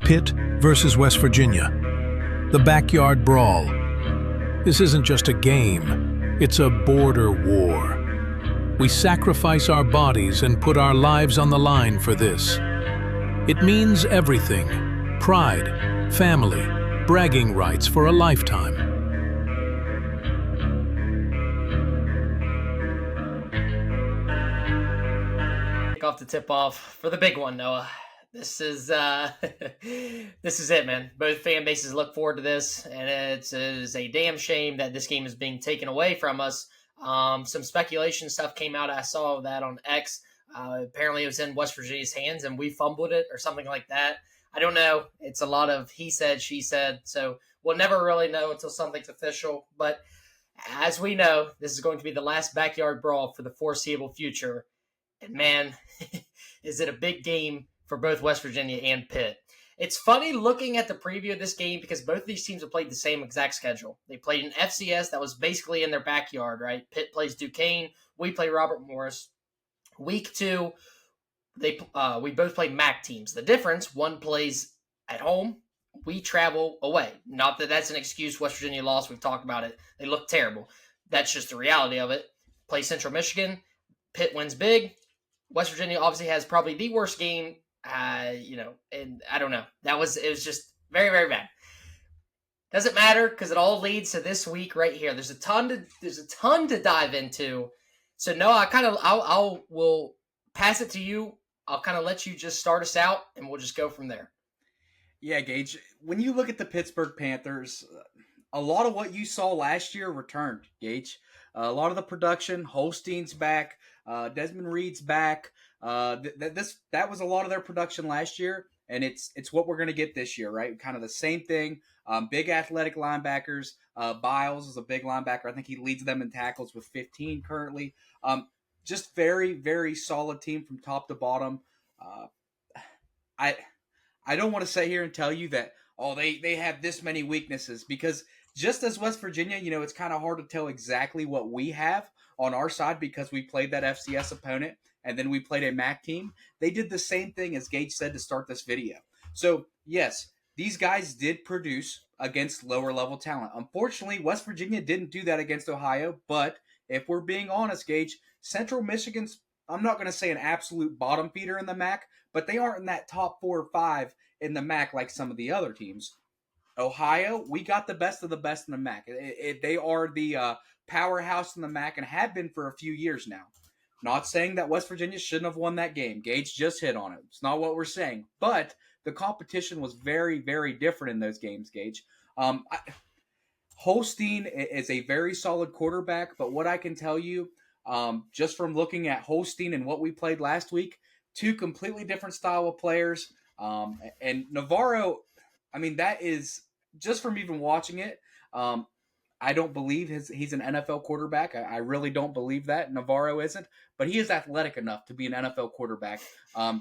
Pitt versus West Virginia. The Backyard Brawl. This isn't just a game, it's a border war. We sacrifice our bodies and put our lives on the line for this. It means everything: pride, family, bragging rights for a lifetime. Off the tip off for the big one, Noah. This is this is it, man. Both fan bases look forward to this, and it is a damn shame that this game is being taken away from us. Some speculation stuff came out. I saw that on X. Apparently it was in West Virginia's hands and we fumbled it or something like that. I don't know. It's a lot of he said, she said. So we'll never really know until something's official. But as we know, this is going to be the last Backyard Brawl for the foreseeable future. And man, is it a big game for both West Virginia and Pitt. It's funny looking at the preview of this game because both of these teams have played the same exact schedule. They played an FCS that was basically in their backyard, right? Pitt plays Duquesne. We play Robert Morris. Week 2, we both play MAC teams. The difference, one plays at home. We travel away. Not that that's an excuse. West Virginia lost. We've talked about it. They look terrible. That's just the reality of it. Play Central Michigan. Pitt wins big. West Virginia obviously has probably the worst game, and I don't know. It was just very, very bad. Doesn't matter because it all leads to this week right here. There's a ton to dive into. So Noah, I will pass it to you. I'll kind of let you just start us out, and we'll just go from there. Yeah, Gage. When you look at the Pittsburgh Panthers, a lot of what you saw last year returned, Gage. A lot of the production, Holstein's back, Desmond Reed's back. That was a lot of their production last year, and it's what we're going to get this year, right? Kind of the same thing. Big athletic linebackers. Biles is a big linebacker. I think he leads them in tackles with 15 currently. Just very, very solid team from top to bottom. I don't want to sit here and tell you that, they have this many weaknesses, because just as West Virginia, it's kind of hard to tell exactly what we have on our side because we played that FCS opponent and then we played a MAC team. They did the same thing as Gage said to start this video. So, yes, these guys did produce against lower level talent. Unfortunately, West Virginia didn't do that against Ohio, but if we're being honest, Gage, Central Michigan's, I'm not going to say an absolute bottom feeder in the MAC, but they aren't in that top 4 or 5 in the MAC like some of the other teams. Ohio, we got the best of the best in the MAC. They are the powerhouse in the MAC and have been for a few years now. Not saying that West Virginia shouldn't have won that game. Gage just hit on it. It's not what we're saying. But the competition was very, very different in those games, Gage. Holstein is a very solid quarterback, but what I can tell you, just from looking at Holstein and what we played last week, 2 completely different style of players. And Navarro, that is, just from even watching it, I don't believe he's an NFL quarterback. I really don't believe that. Navarro isn't, but he is athletic enough to be an NFL quarterback.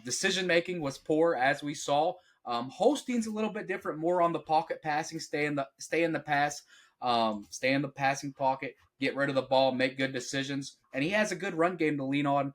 Decision-making was poor, as we saw. Holstein's a little bit different, more on the pocket passing, stay in the pass, stay in the passing pocket, get rid of the ball, make good decisions. And he has a good run game to lean on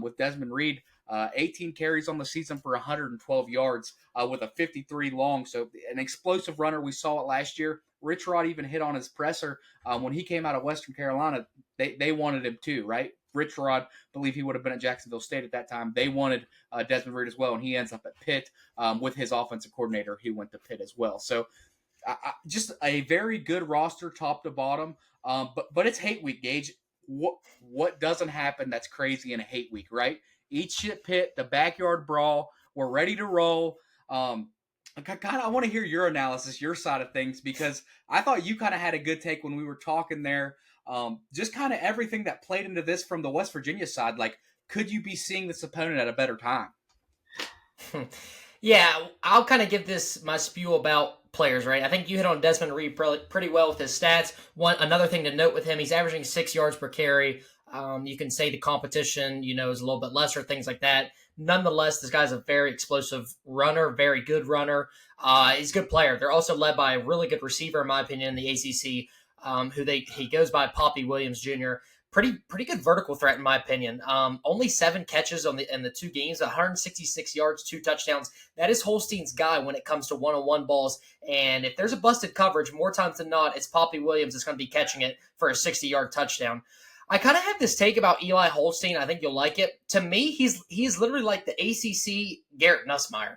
with Desmond Reed. 18 carries on the season for 112 yards with a 53 long. So an explosive runner. We saw it last year. Rich Rod even hit on his presser when he came out of Western Carolina. They wanted him too, right? Rich Rod, believe he would have been at Jacksonville State at that time. They wanted Desmond Reed as well, and he ends up at Pitt with his offensive coordinator. He went to Pitt as well. So just a very good roster top to bottom. But it's hate week, Gage. What doesn't happen that's crazy in a hate week, right? Eat shit Pitt, the Backyard Brawl. We're ready to roll. I want to hear your analysis, your side of things, because I thought you kind of had a good take when we were talking there. Just kind of everything that played into this from the West Virginia side. Like, could you be seeing this opponent at a better time? Yeah, I'll kind of give this my spew about players, right? I think you hit on Desmond Reed pretty well with his stats. Another thing to note with him, he's averaging 6 yards per carry. You can say the competition, is a little bit lesser, things like that. Nonetheless, this guy's a very explosive runner, very good runner. He's a good player. They're also led by a really good receiver, in my opinion, in the ACC, he goes by Poppy Williams Jr. pretty good vertical threat in my opinion. Only 7 catches in the 2 games, 166 yards, 2 touchdowns. That is Holstein's guy when it comes to one-on-one balls. And if there's a busted coverage, more times than not, it's Poppy Williams that's going to be catching it for a 60-yard touchdown. I kind of have this take about Eli Holstein. I think you'll like it. To me, he's literally like the ACC Garrett Nussmeier.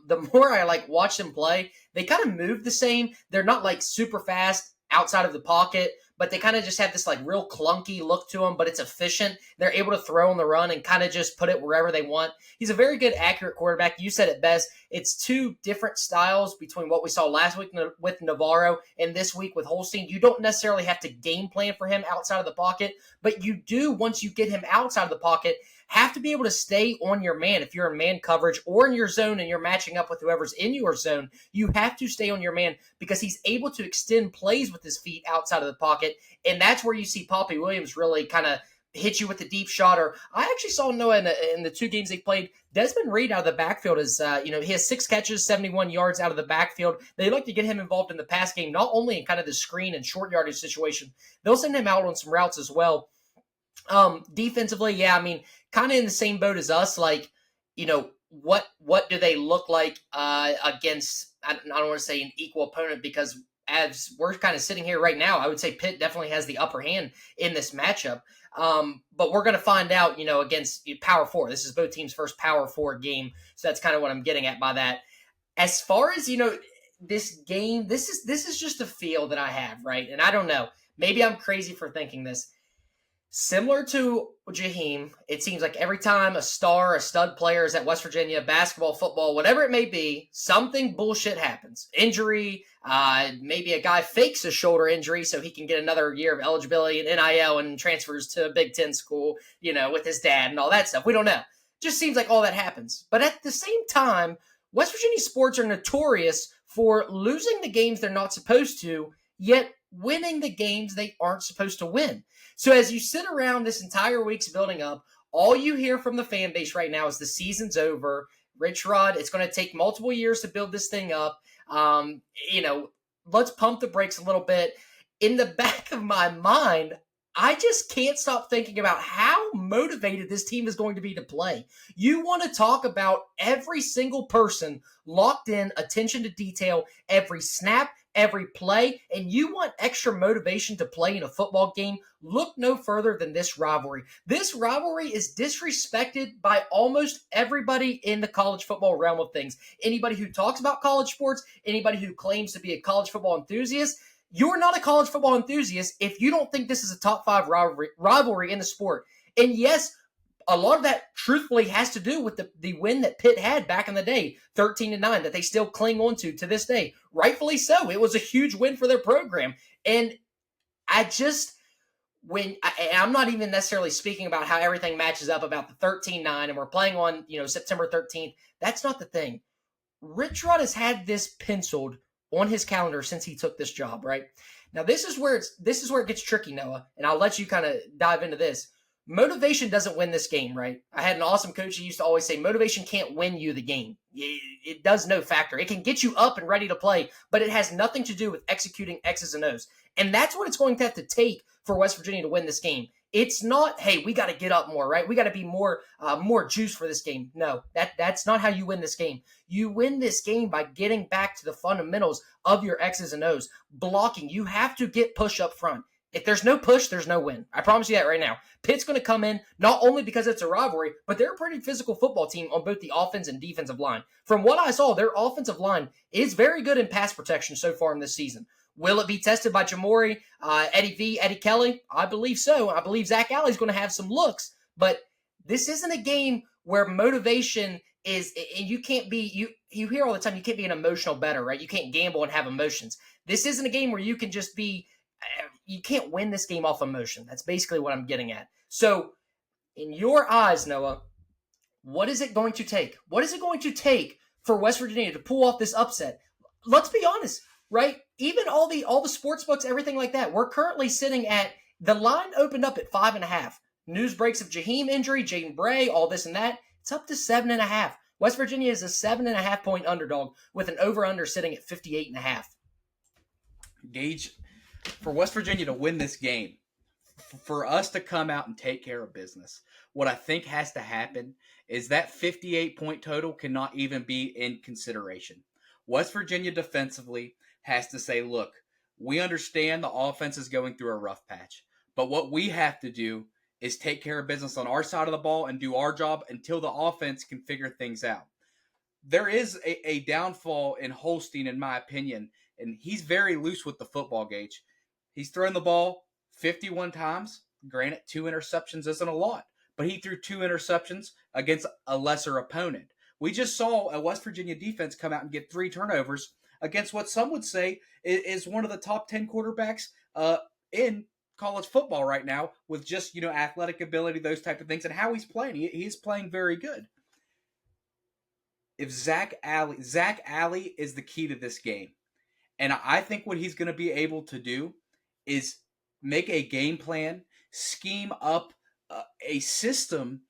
The more I watch them play, they kind of move the same. They're not super fast outside of the pocket, but they kind of just have this real clunky look to them, but it's efficient. They're able to throw on the run and kind of just put it wherever they want. He's a very good, accurate quarterback. You said it best. It's 2 different styles between what we saw last week with Navarro and this week with Holstein. You don't necessarily have to game plan for him outside of the pocket, but you do, once you get him outside of the pocket, have to be able to stay on your man. If you're in man coverage or in your zone and you're matching up with whoever's in your zone, you have to stay on your man because he's able to extend plays with his feet outside of the pocket. And that's where you see Poppy Williams really kind of hit you with the deep shot. Or I actually saw Noah in the 2 games they played, Desmond Reed out of the backfield is, he has 6 catches, 71 yards out of the backfield. They like to get him involved in the pass game, not only in kind of the screen and short yardage situation. They'll send him out on some routes as well. Defensively, yeah, kind of in the same boat as us. What do they look like against, I don't want to say an equal opponent, because as we're kind of sitting here right now, I would say Pitt definitely has the upper hand in this matchup. But we're going to find out, against Power 4. This is both teams' first Power 4 game. So that's kind of what I'm getting at by that. As far as, this game, this is just a feel that I have, right? And I don't know. Maybe I'm crazy for thinking this. Similar to Jaheim, it seems like every time a stud player is at West Virginia, basketball, football, whatever it may be, something bullshit happens. Injury, maybe a guy fakes a shoulder injury so he can get another year of eligibility and NIL and transfers to a Big Ten school, with his dad and all that stuff. We don't know. Just seems like all that happens. But at the same time, West Virginia sports are notorious for losing the games they're not supposed to, yet winning the games they aren't supposed to win. So as you sit around this entire week's building up, all you hear from the fan base right now is the season's over. Rich Rod, it's going to take multiple years to build this thing up. Let's pump the brakes a little bit. In the back of my mind, I just can't stop thinking about how motivated this team is going to be to play. You want to talk about every single person locked in, attention to detail, every snap, every play, and you want extra motivation to play in a football game. Look no further than this rivalry. This rivalry is disrespected by almost everybody in the college football realm of things. Anybody who talks about college sports, anybody who claims to be a college football enthusiast, you're not a college football enthusiast if you don't think this is a top 5 rivalry in the sport. And yes, a lot of that truthfully has to do with the win that Pitt had back in the day, 13-9, that they still cling on to this day. Rightfully so. It was a huge win for their program. And I'm not even necessarily speaking about how everything matches up about the 13-9 and we're playing on, September 13th. That's not the thing. Rich Rod has had this penciled on his calendar since he took this job, right? Now, this is where it gets tricky, Noah, and I'll let you kind of dive into this. Motivation doesn't win this game, right? I had an awesome coach who used to always say, motivation can't win you the game. It does no factor. It can get you up and ready to play, but it has nothing to do with executing X's and O's. And that's what it's going to have to take for West Virginia to win this game. It's not, hey, we got to get up more, right? We got to be more juice for this game. No, that's not how you win this game. You win this game by getting back to the fundamentals of your X's and O's. Blocking, you have to get push up front. If there's no push, there's no win. I promise you that right now. Pitt's going to come in, not only because it's a rivalry, but they're a pretty physical football team on both the offense and defensive line. From what I saw, their offensive line is very good in pass protection so far in this season. Will it be tested by Jamori, Eddie V, Eddie Kelly? I believe so. I believe Zach Alley's going to have some looks, but this isn't a game where motivation is, and you can't be, you hear all the time, you can't be an emotional bettor, right? You can't gamble and have emotions. This isn't a game where you can just be, you can't win this game off emotion. That's basically what I'm getting at. So, in your eyes, Noah, what is it going to take? What is it going to take for West Virginia to pull off this upset? Let's be honest, right? Even all the sports books, everything like that, we're currently sitting at, the line opened up at 5.5. News breaks of Jaheim injury, Jaden Bray, all this and that. It's up to 7.5. West Virginia is a 7.5 point underdog with an over-under sitting at 58.5. Gage, for West Virginia to win this game, for us to come out and take care of business. What I think has to happen is that 58-point total cannot even be in consideration. West Virginia defensively has to say, look, we understand the offense is going through a rough patch, but what we have to do is take care of business on our side of the ball and do our job until the offense can figure things out. There is a downfall in Holstein, in my opinion, and he's very loose with the football, Gage. He's thrown the ball 51 times. Granted, 2 interceptions isn't a lot, but he threw 2 interceptions against a lesser opponent. We just saw a West Virginia defense come out and get 3 turnovers against what some would say is one of the top 10 quarterbacks in college football right now, with just, athletic ability, those type of things, and how he's playing. He's playing very good. If Zach Alley is the key to this game. And I think what he's going to be able to do is make a game plan, scheme up a system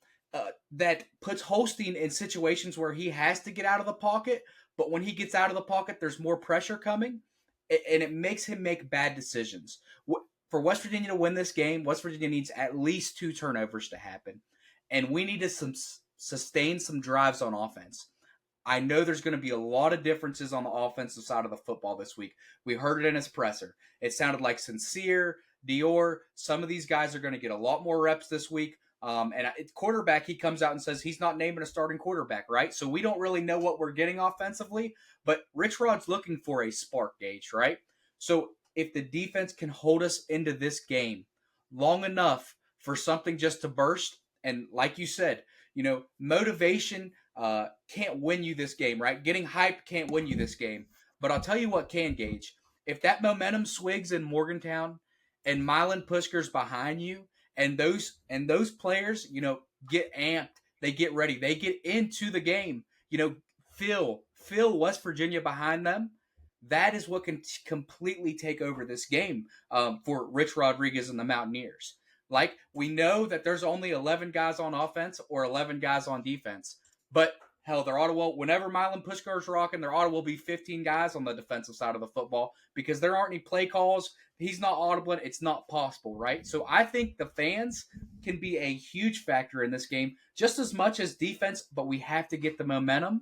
that puts Holstein in situations where he has to get out of the pocket, but when he gets out of the pocket, there's more pressure coming, and it makes him make bad decisions. For West Virginia to win this game, West Virginia needs at least 2 turnovers to happen, and we need to sustain some drives on offense. I know there's going to be a lot of differences on the offensive side of the football this week. We heard it in his presser. It sounded like Sincere, Dior, some of these guys are going to get a lot more reps this week. And quarterback, he comes out and says he's not naming a starting quarterback, right? So we don't really know what we're getting offensively, but Rich Rod's looking for a spark, Gage, right? So if the defense can hold us into this game long enough for something just to burst, and like you said, motivation can't win you this game, right? Getting hype can't win you this game. But I'll tell you what can, Gage. If that momentum swigs in Morgantown and Milan Pushker's behind you, and those players, get amped, they get ready, they get into the game, feel West Virginia behind them, that is what can completely take over this game for Rich Rodriguez and the Mountaineers. Like, we know that there's only 11 guys on offense or 11 guys on defense. But, hell, whenever Milan Pushkar's rocking, there ought to be 15 guys on the defensive side of the football because there aren't any play calls. He's not audible. It's not possible, right? So I think the fans can be a huge factor in this game, just as much as defense, but we have to get the momentum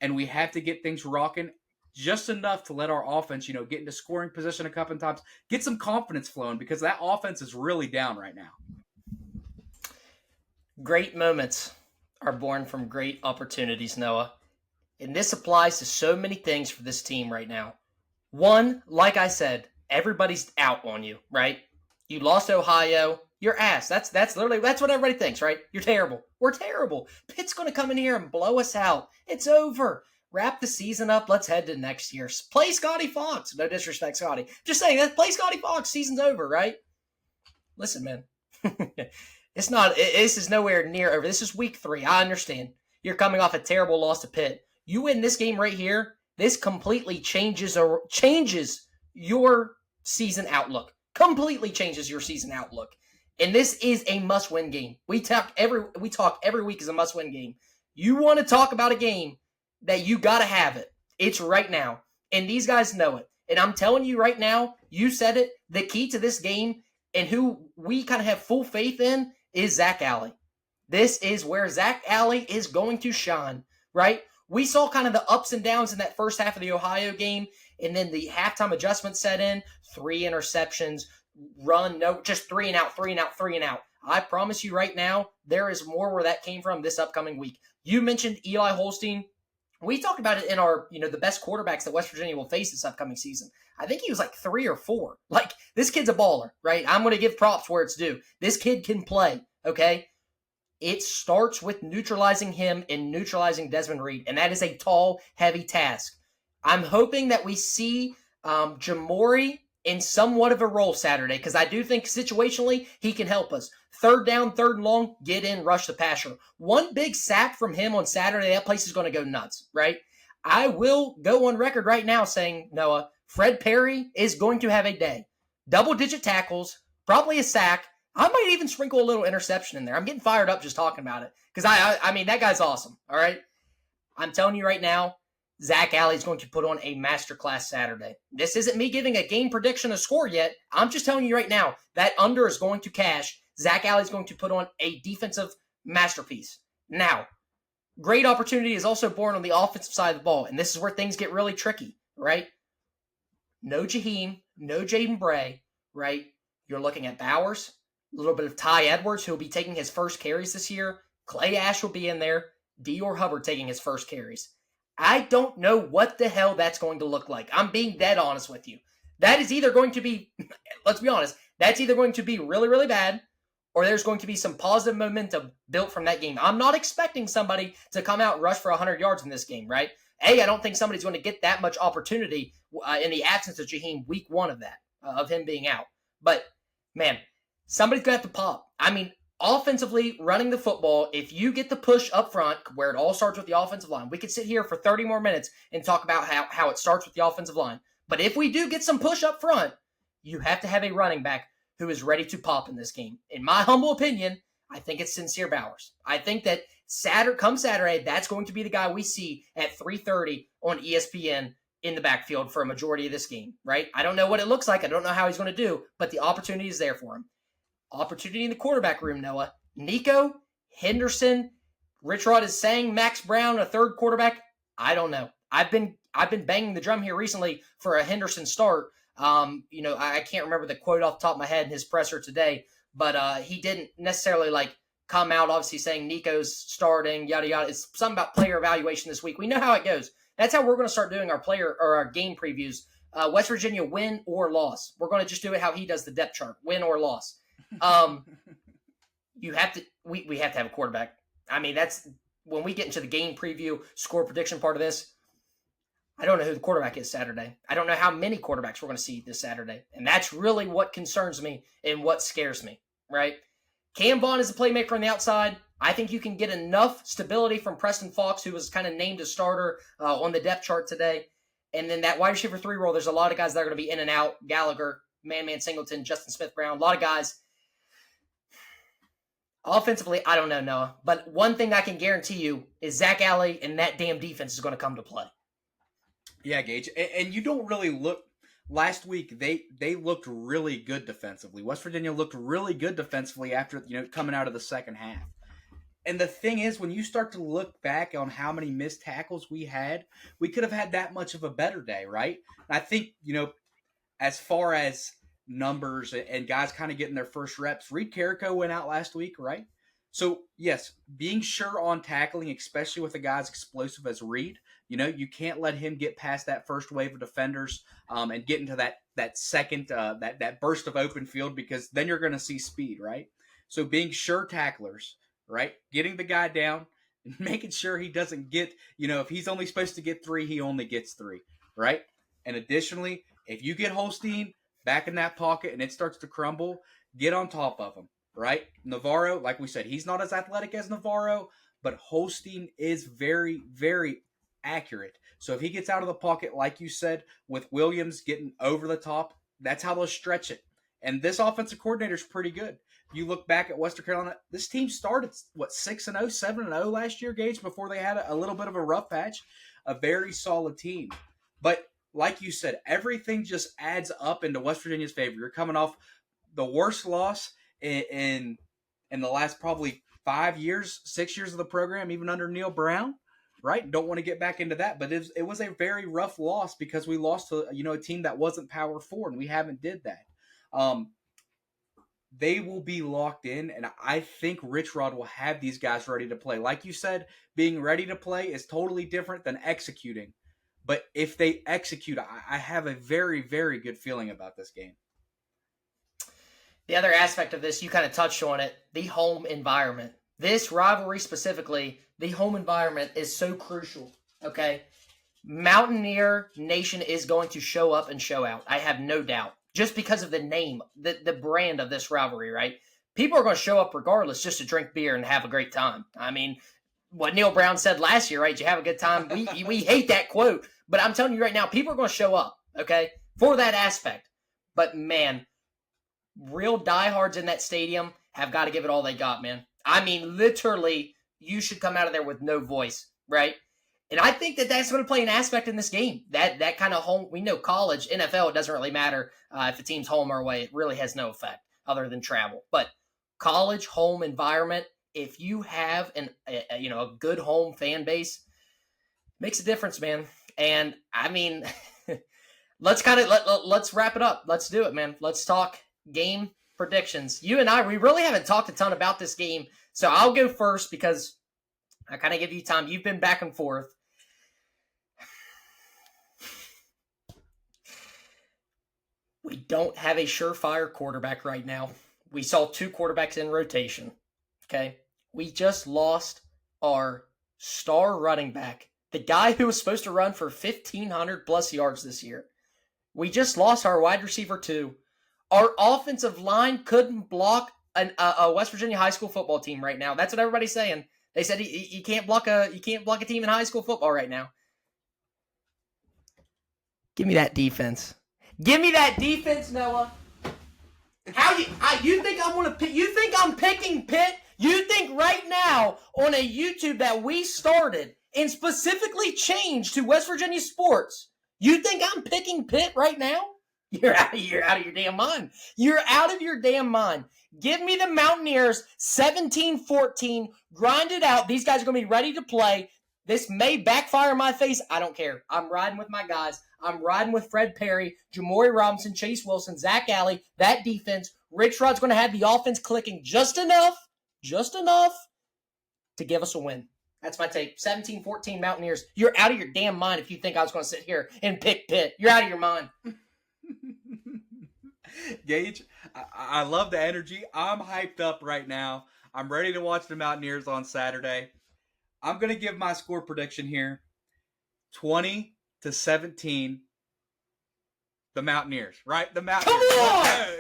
and we have to get things rocking just enough to let our offense, get into scoring position a couple of times, get some confidence flowing because that offense is really down right now. Great moments are born from great opportunities, Noah. And this applies to so many things for this team right now. One, like I said, everybody's out on you, right? You lost Ohio, you're ass. That's what everybody thinks, right? You're terrible. We're terrible. Pitt's going to come in here and blow us out. It's over. Wrap the season up. Let's head to next year. Play Scotty Fox. No disrespect, Scotty. Just saying that. Play Scotty Fox. Season's over, right? Listen, man. This is nowhere near over. This is week 3. I understand. You're coming off a terrible loss to Pitt. You win this game right here, this completely changes your season outlook. Completely changes your season outlook. And this is a must-win game. We talk every week as a must-win game. You want to talk about a game that you got to have it. It's right now. And these guys know it. And I'm telling you right now, you said it, the key to this game and who we kind of have full faith in is Zach Alley. This is where Zach Alley is going to shine, right? We saw kind of the ups and downs in that first half of the Ohio game, and then the halftime adjustment set in, 3 interceptions, just 3 and out, 3 and out, 3 and out. I promise you right now, there is more where that came from this upcoming week. You mentioned Eli Holstein. We talked about it in our, the best quarterbacks that West Virginia will face this upcoming season. I think he was like 3 or 4. Like, this kid's a baller, right? I'm going to give props where it's due. This kid can play, okay? It starts with neutralizing him and neutralizing Desmond Reed, and that is a tall, heavy task. I'm hoping that we see Jamori in somewhat of a role Saturday, because I do think situationally he can help us. 3rd down, 3rd and long, get in, rush the passer. One big sack from him on Saturday, that place is going to go nuts, right? I will go on record right now saying, Noah, Fred Perry is going to have a day. Double-digit tackles, probably a sack. I might even sprinkle a little interception in there. I'm getting fired up just talking about it, because I mean, that guy's awesome, all right? I'm telling you right now, Zach Alley's going to put on a masterclass Saturday. This isn't me giving a game prediction, a score yet. I'm just telling you right now, that under is going to cash. Zach Alley's going to put on a defensive masterpiece. Now, great opportunity is also born on the offensive side of the ball, and this is where things get really tricky, right? No Jaheim, no Jaden Bray, right? You're looking at Bowers, a little bit of Ty Edwards, who will be taking his first carries this year. Clay Ash will be in there. Dior Hubbard taking his first carries. I don't know what the hell that's going to look like. I'm being dead honest with you. That is either going to be, let's be honest, that's either going to be really, really bad, or there's going to be some positive momentum built from that game. I'm not expecting somebody to come out and rush for 100 yards in this game, right? I don't think somebody's going to get that much opportunity in the absence of Jaheim week one of that, of him being out. But, man, somebody's going to have to pop. I mean, offensively, running the football, if you get the push up front, where it all starts with the offensive line, we could sit here for 30 more minutes and talk about how it starts with the offensive line. But if we do get some push up front, you have to have a running back who is ready to pop in this game. In my humble opinion, I think it's Sincere Bowers. I think that come Saturday, that's going to be the guy we see at 3:30 on ESPN in the backfield for a majority of this game, right? I don't know what it looks like. I don't know how he's going to do, but the opportunity is there for him. Opportunity in the quarterback room, Noah. Nico, Henderson, Rich Rod is saying Max Brown, a third quarterback. I don't know. I've been banging the drum here recently for a Henderson start. I can't remember the quote off the top of my head in his presser today, but he didn't necessarily come out obviously saying Nico's starting, yada yada. It's something about player evaluation this week. We know how it goes. That's how we're going to start doing our player or our game previews. West Virginia win or loss. We're going to just do it how he does the depth chart, win or loss. We have to have a quarterback. I mean, that's when we get into the game preview, score prediction part of this. I don't know who the quarterback is Saturday. I don't know how many quarterbacks we're going to see this Saturday. And that's really what concerns me and what scares me, right? Cam Vaughn is a playmaker on the outside. I think you can get enough stability from Preston Fox, who was kind of named a starter on the depth chart today. And then that wide receiver 3 role, there's a lot of guys that are going to be in and out. Gallagher, Man Singleton, Justin Smith-Brown, a lot of guys. Offensively, I don't know, Noah. But one thing I can guarantee you is Zach Alley and that damn defense is going to come to play. Yeah, Gage. And you don't really look – last week, they looked really good defensively. West Virginia looked really good defensively after, coming out of the second half. And the thing is, when you start to look back on how many missed tackles we had, we could have had that much of a better day, right? And I think, as far as numbers and guys kind of getting their first reps, Reed Carrico went out last week, right? So, yes, being sure on tackling, especially with a guy as explosive as Reed, you can't let him get past that first wave of defenders and get into that second, that burst of open field, because then you're going to see speed, right? So being sure tacklers, right? Getting the guy down and making sure he doesn't get, if he's only supposed to get 3, he only gets 3, right? And additionally, if you get Holstein back in that pocket and it starts to crumble, get on top of him, right? Navarro, like we said, he's not as athletic as Navarro, but Holstein is very, very accurate. So if he gets out of the pocket, like you said, with Williams getting over the top, that's how they'll stretch it. And this offensive coordinator is pretty good. You look back at Western Carolina, this team started, 6-0, 7-0 last year, Gage, before they had a little bit of a rough patch. A very solid team. But like you said, everything just adds up into West Virginia's favor. You're coming off the worst loss in the last probably 5 years, 6 years of the program, even under Neil Brown, right? Don't want to get back into that, but it was a very rough loss because we lost to a team that wasn't Power 4, and we haven't did that. They will be locked in, and I think Rich Rod will have these guys ready to play. Like you said, being ready to play is totally different than executing. But if they execute, I have a very, very good feeling about this game. The other aspect of this, you kind of touched on it, the home environment. This rivalry specifically, the home environment is so crucial, okay? Mountaineer Nation is going to show up and show out. I have no doubt. Just because of the name, the brand of this rivalry, right? People are going to show up regardless just to drink beer and have a great time. I mean, what Neil Brown said last year, right? Did you have a good time? We hate that quote, but I'm telling you right now, people are going to show up, okay, for that aspect. But, man, real diehards in that stadium have got to give it all they got, man. I mean, literally, you should come out of there with no voice, right? And I think that that's going to play an aspect in this game. That kind of home, we know college, NFL, it doesn't really matter if the team's home or away. It really has no effect other than travel. But college home environment, if you have a good home fan base, makes a difference, man. And I mean, let's wrap it up. Let's do it, man. Let's talk game predictions. You and I, we really haven't talked a ton about this game, so I'll go first because I kind of give you time. You've been back and forth. We don't have a surefire quarterback right now. We saw 2 quarterbacks in rotation. Okay? We just lost our star running back, the guy who was supposed to run for 1,500 plus yards this year. We just lost our wide receiver too. Our offensive line couldn't block a West Virginia high school football team right now. That's what everybody's saying. They said you can't block a team in high school football right now. Give me that defense. Give me that defense, Noah. You think I'm gonna pick? You think I'm picking Pitt? You think right now on a YouTube that we started and specifically changed to West Virginia sports? You think I'm picking Pitt right now? You're out of your damn mind. You're out of your damn mind. Give me the Mountaineers 17-14. Grind it out. These guys are going to be ready to play. This may backfire in my face. I don't care. I'm riding with my guys. I'm riding with Fred Perry, Jamori Robinson, Chase Wilson, Zach Alley, that defense. Rich Rod's going to have the offense clicking just enough to give us a win. That's my take. 17-14 Mountaineers. You're out of your damn mind if you think I was going to sit here and pick Pitt. You're out of your mind. Gage, I love the energy. I'm hyped up right now. I'm ready to watch the Mountaineers on Saturday. I'm going to give my score prediction here. 20-17. The Mountaineers, right? The Mountaineers.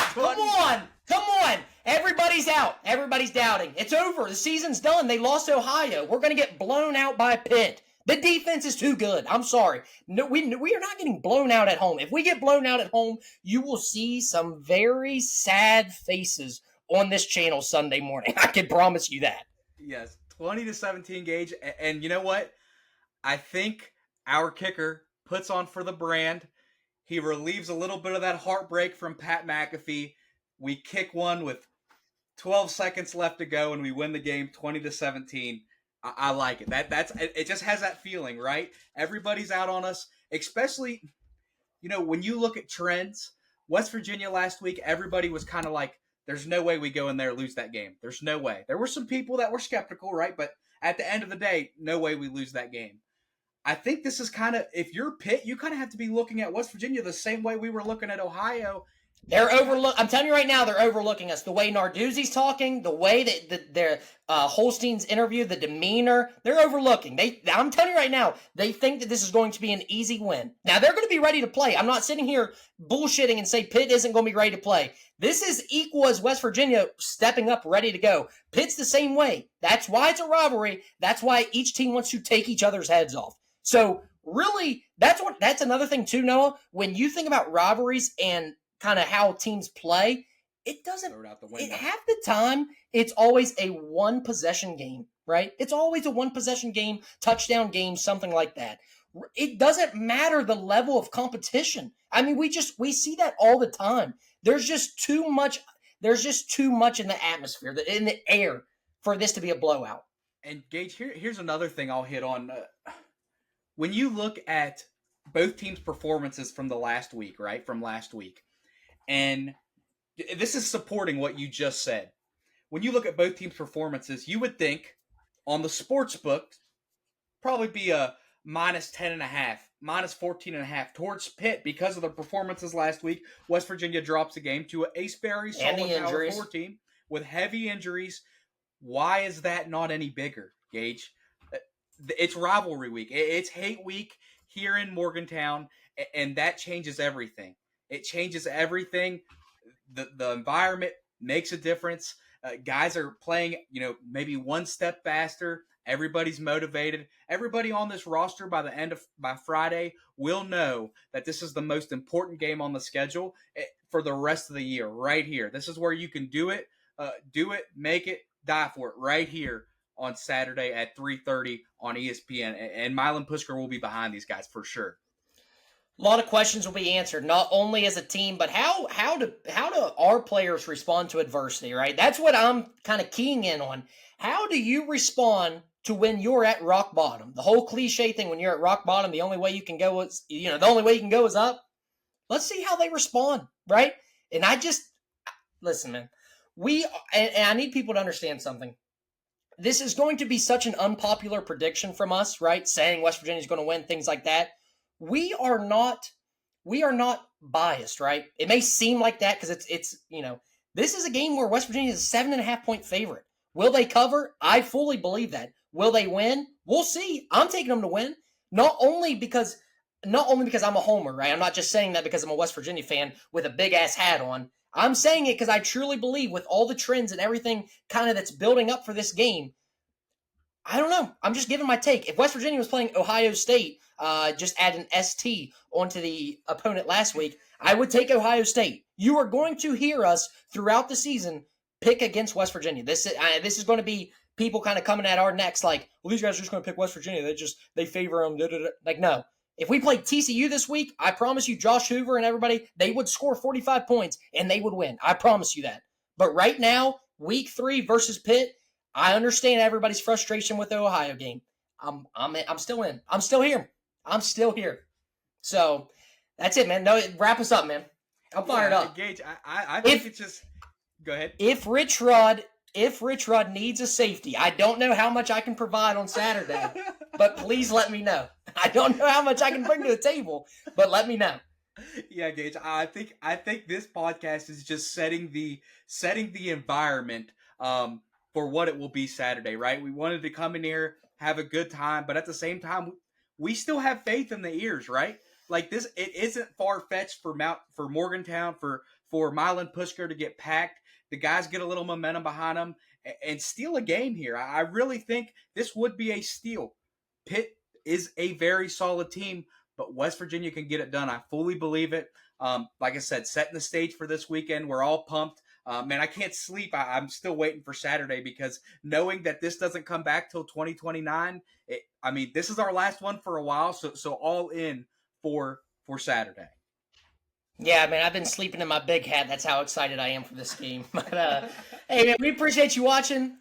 Come on. Everybody's out. Everybody's doubting. It's over. The season's done. They lost to Ohio. We're going to get blown out by Pitt. The defense is too good. I'm sorry. No, we are not getting blown out at home. If we get blown out at home, you will see some very sad faces on this channel Sunday morning. I can promise you that. Yes, 20-17, Gage. And you know what? I think our kicker puts on for the brand. He relieves a little bit of that heartbreak from Pat McAfee. We kick one with 12 seconds left to go, and we win the game 20-17. I like it. It just has that feeling, right? Everybody's out on us, especially, when you look at trends. West Virginia last week, everybody was kind of like, there's no way we go in there and lose that game. There's no way. There were some people that were skeptical, right? But at the end of the day, no way we lose that game. I think this is kind of, if you're Pitt, you kind of have to be looking at West Virginia the same way we were looking at Ohio. They're I'm telling you right now, they're overlooking us. The way Narduzzi's talking, the way that Holstein's interview, the demeanor, they're overlooking. I'm telling you right now, they think that this is going to be an easy win. Now, they're going to be ready to play. I'm not sitting here bullshitting and say Pitt isn't going to be ready to play. This is equal as West Virginia stepping up, ready to go. Pitt's the same way. That's why it's a rivalry. That's why each team wants to take each other's heads off. So, really, that's another thing too, Noah. When you think about rivalries and kind of how teams play, it doesn't. Half the time, it's always a one possession game, right? It's always a one possession game, touchdown game, something like that. It doesn't matter the level of competition. I mean, we see that all the time. There's just too much. There's just too much in the atmosphere, in the air, for this to be a blowout. And Gage, here's another thing I'll hit on. When you look at both teams' performances from last week, and this is supporting what you just said. When you look at both teams' performances, you would think on the sports book, probably be a -10.5, -14.5 towards Pitt because of their performances last week. West Virginia drops a game to a very solid Power 4 team with heavy injuries. Why is that not any bigger, Gage? It's rivalry week. It's hate week here in Morgantown, and that changes everything. It changes everything. The environment makes a difference. Guys are playing, maybe one step faster. Everybody's motivated. Everybody on this roster by Friday will know that this is the most important game on the schedule for the rest of the year. Right here, this is where you can do it, make it, die for it. Right here on Saturday at 3:30 on ESPN, and Milan Puskar will be behind these guys for sure. A lot of questions will be answered, not only as a team, but how do our players respond to adversity, right? That's what I'm kind of keying in on. How do you respond to when you're at rock bottom? The whole cliche thing, when you're at rock bottom, the only way you can go is, the only way you can go is up. Let's see how they respond, right? And listen, man, and I need people to understand something. This is going to be such an unpopular prediction from us, right? Saying West Virginia is going to win, things like that. We are not biased, right? It may seem like that because it's this is a game where West Virginia is a 7.5-point favorite. Will they cover? I fully believe that. Will they win? We'll see. I'm taking them to win. Not only because I'm a homer, right? I'm not just saying that because I'm a West Virginia fan with a big ass hat on. I'm saying it because I truly believe with all the trends and everything kind of that's building up for this game. I don't know. I'm just giving my take. If West Virginia was playing Ohio State, just add an ST onto the opponent last week, I would take Ohio State. You are going to hear us throughout the season pick against West Virginia. This is going to be people kind of coming at our necks like, well, these guys are just going to pick West Virginia. They favor them. Da, da, da. Like, no. If we played TCU this week, I promise you, Josh Hoover and everybody, they would score 45 points and they would win. I promise you that. But right now, week 3 versus Pitt, I understand everybody's frustration with the Ohio game. I'm still in. I'm still here. I'm still here. So that's it, man. No, wrap us up, man. I'm fired up. Gage, I think it's just go ahead. If Rich Rod needs a safety, I don't know how much I can provide on Saturday, but please let me know. I don't know how much I can bring to the table, but let me know. Yeah, Gage. I think this podcast is just setting the environment for what it will be Saturday, right? We wanted to come in here, have a good time, but at the same time, we still have faith in the ears, right? Like this, it isn't far-fetched for Morgantown, for Milan Puskar to get packed. The guys get a little momentum behind them and steal a game here. I really think this would be a steal. Pitt is a very solid team, but West Virginia can get it done. I fully believe it. Like I said, setting the stage for this weekend. We're all pumped. Man, I can't sleep. I'm still waiting for Saturday because knowing that this doesn't come back till 2029, this is our last one for a while, so all in for Saturday. Yeah, man, I've been sleeping in my big hat. That's how excited I am for this game. But hey, man, we appreciate you watching.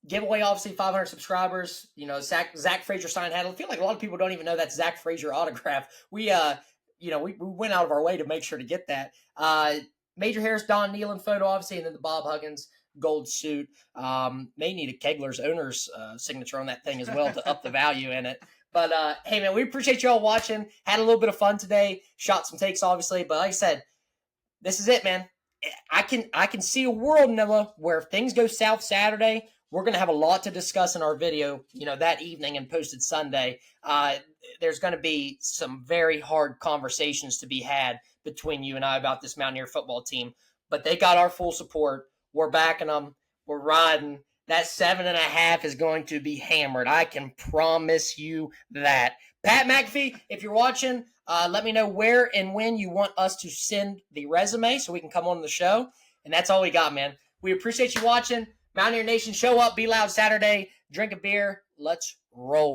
Giveaway, obviously, 500 subscribers. Zach Frazier signed hat. I feel like a lot of people don't even know that's Zach Frazier autograph. We went out of our way to make sure to get that. Major Harris, Don Nealon photo, obviously, and then the Bob Huggins gold suit. May need a Kegler's owner's signature on that thing as well to up the value in it. But, hey, man, we appreciate you all watching. Had a little bit of fun today. Shot some takes, obviously. But like I said, this is it, man. I can see a world, Noah, where if things go south Saturday, we're going to have a lot to discuss in our video, that evening and posted Sunday. There's going to be some very hard conversations to be had between you and I about this Mountaineer football team. But they got our full support. We're backing them. We're riding. That 7.5 is going to be hammered. I can promise you that. Pat McAfee, if you're watching, let me know where and when you want us to send the resume so we can come on the show. And that's all we got, man. We appreciate you watching. Mountaineer Nation, show up, be loud Saturday, drink a beer. Let's roll.